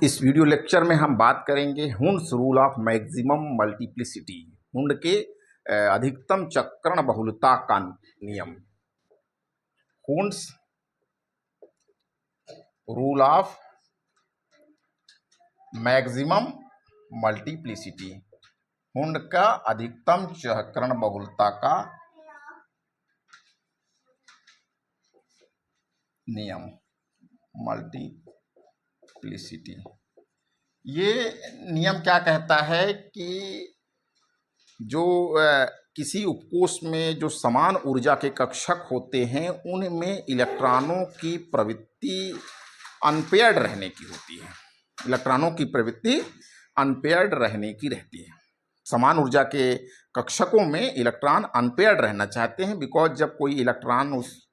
इस video lecture में हम बात करेंगे Hund's rule of maximum multiplicity, Hund के अधिकतम चक्रण बहुलता का नियम। Hund's rule of maximum multiplicity, Hund का अधिकतम चक्रण बहुलता का नियम, मल्टीप्लिसिटी। ये नियम क्या कहता है कि जो किसी उपकोष में जो समान ऊर्जा के कक्षक होते हैं उनमें इलेक्ट्रॉनों की प्रवृत्ति अनपेयर्ड रहने की होती है। इलेक्ट्रॉनों की प्रवृत्ति अनपेयर्ड रहने की रहती है। समान ऊर्जा के कक्षकों में इलेक्ट्रॉन अनपेयर्ड रहना चाहते हैं, बिकॉज जब कोई इलेक्ट्रॉन उस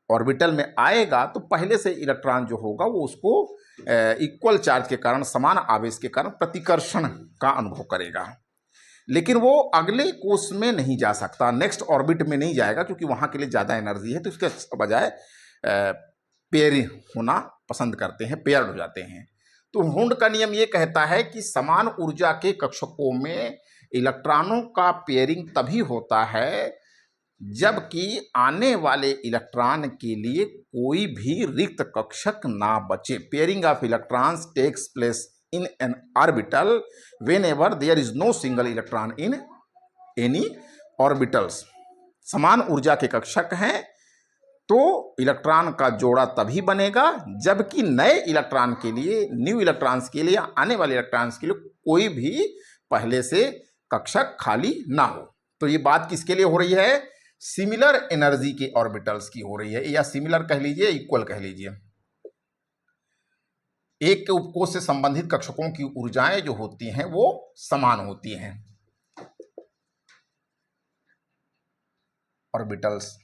ऑर्बिटल में आएगा तो पहले से इलेक्ट्रॉन जो होगा वो उसको इक्वल चार्ज के कारण, समान आवेश के कारण प्रतिकर्षण का अनुभव करेगा, लेकिन वो अगले कोष में नहीं जा सकता, नेक्स्ट ऑर्बिट में नहीं जाएगा, क्योंकि वहाँ के लिए ज़्यादा एनर्जी है। तो इसके बजाय पेयर होना पसंद करते हैं, पेयर्ड हो जाते हैं। तो हुंड का नियम ये कहता है कि समान ऊर्जा के कक्षकों में इलेक्ट्रॉनों का पेयरिंग तभी होता है जबकि आने वाले इलेक्ट्रॉन के लिए कोई भी रिक्त कक्षक ना बचे। Pairing of electrons takes place in an orbital whenever there is no single electron in any orbitals. समान ऊर्जा के कक्षक हैं तो इलेक्ट्रॉन का जोड़ा तभी बनेगा जबकि नए इलेक्ट्रॉन के लिए, न्यू इलेक्ट्रॉन्स के लिए, आने वाले इलेक्ट्रॉन्स के लिए कोई भी पहले से कक्षक खाली ना हो। तो ये बात किसके लिए हो रही है? सिमिलर एनर्जी के ऑर्बिटल्स की हो रही है, या सिमिलर कह लीजिए, इक्वल कह लीजिए। एक के उपकोष से संबंधित कक्षकों की ऊर्जाएं जो होती हैं वो समान होती हैं। ऑर्बिटल्स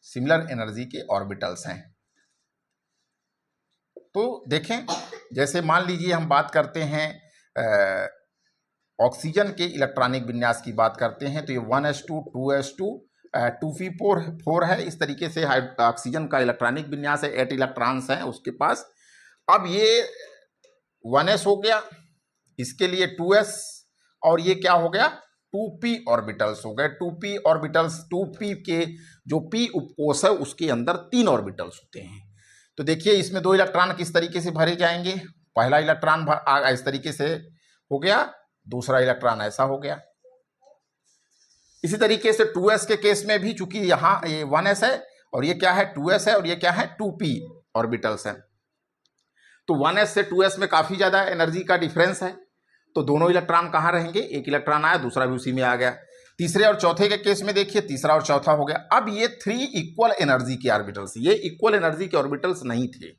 सिमिलर एनर्जी के ऑर्बिटल्स हैं। तो देखें, जैसे मान लीजिए हम बात करते हैं ऑक्सीजन के इलेक्ट्रॉनिक विन्यास की बात करते हैं, तो ये 1s2 2s2 2p4 है। इस तरीके से ऑक्सीजन का इलेक्ट्रॉनिक विन्यास है, 8 इलेक्ट्रॉन्स हैं उसके पास। अब ये 1s हो गया, इसके लिए 2s, और ये क्या हो गया? 2p ऑर्बिटल्स हो गए। 2p ऑर्बिटल्स, 2p के जो p उपकोष है उसके अंदर 3 ऑर्बिटल्स होते हैं। तो देखिए इसमें 2 इलेक्ट्रॉन किस तरीके से भरे जाएंगे। पहला इलेक्ट्रॉन इस तरीके से हो गया, दूसरा इलेक्ट्रॉन ऐसा हो गया। इसी तरीके से 2s के केस में भी, चूंकि यहाँ ये 1s है और ये क्या है? 2s है, और ये क्या है? 2p ऑर्बिटल्स है। तो 1s से 2s में काफी ज्यादा एनर्जी का डिफरेंस है, तो दोनों इलेक्ट्रॉन कहाँ रहेंगे? एक इलेक्ट्रॉन आया, दूसरा भी उसी में आ गया। तीसरे और चौथे के केस में देखिए, तीसरा और चौथा हो गया। अब ये 3 इक्वल एनर्जी के ऑर्बिटल्स, ये इक्वल एनर्जी के ऑर्बिटल्स नहीं थे,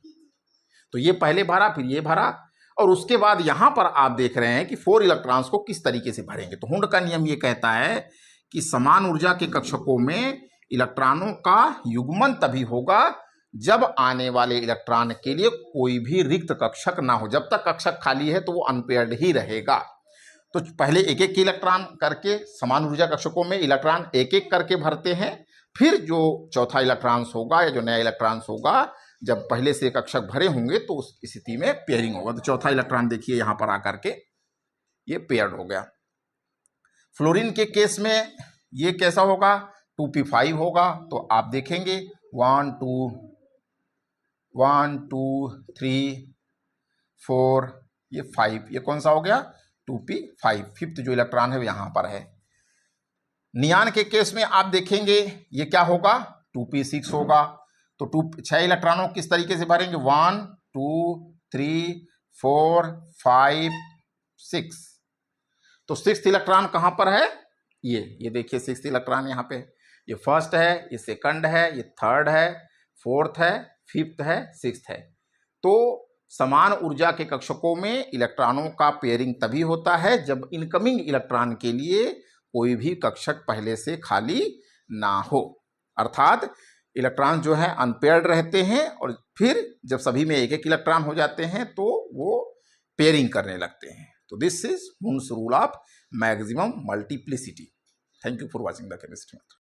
तो ये पहले भरा, फिर ये भरा, और उसके बाद यहां पर आप देख रहे हैं कि 4 इलेक्ट्रॉन्स को किस तरीके से भरेंगे। तो हुंड का नियम ये कहता है कि समान ऊर्जा के कक्षकों में इलेक्ट्रॉनों का युग्मन तभी होगा जब आने वाले इलेक्ट्रॉन के लिए कोई भी रिक्त कक्षक ना हो। जब तक कक्षक खाली है तो वो अनपेयर्ड ही रहेगा। तो पहले एक एक इलेक्ट्रॉन करके समान ऊर्जा कक्षकों में इलेक्ट्रॉन एक एक करके भरते हैं, फिर जो चौथा इलेक्ट्रॉन्स होगा या जो नया इलेक्ट्रॉन्स होगा, जब पहले से कक्षक भरे होंगे तो उस स्थिति में पेयरिंग होगा। तो चौथा इलेक्ट्रॉन देखिए यहां पर आकर के ये पेयर्ड हो गया। फ्लोरीन के केस में ये कैसा होगा? 2p5 होगा। तो आप देखेंगे 1 2 3 4, ये 5, ये कौन सा हो गया? 2p5, फिफ्थ जो इलेक्ट्रॉन है यहां पर है। नियान के केस में आप देखेंगे ये क्या होगा? 2p6 होगा। तो 6 इलेक्ट्रॉनों किस तरीके से भरेंगे? 1 2 3 4 5 6। तो 6th इलेक्ट्रॉन कहां पर है? ये देखिए 6th इलेक्ट्रॉन यहाँ पे, ये फर्स्ट है, ये सेकंड है, ये थर्ड है, फोर्थ है, फिफ्थ है, 6th है। तो समान ऊर्जा के कक्षकों में इलेक्ट्रॉनों का पेयरिंग तभी होता है जब इनकमिंग इलेक्ट्रॉन के लिए कोई भी कक्षक पहले से खाली ना हो, अर्थात इलेक्ट्रॉन जो है अनपेयर्ड रहते हैं, और फिर जब सभी में एक एक इलेक्ट्रॉन हो जाते हैं तो वो पेयरिंग करने लगते हैं। तो this is Hund's rule of maximum multiplicity. Thank you for watching the chemistry method.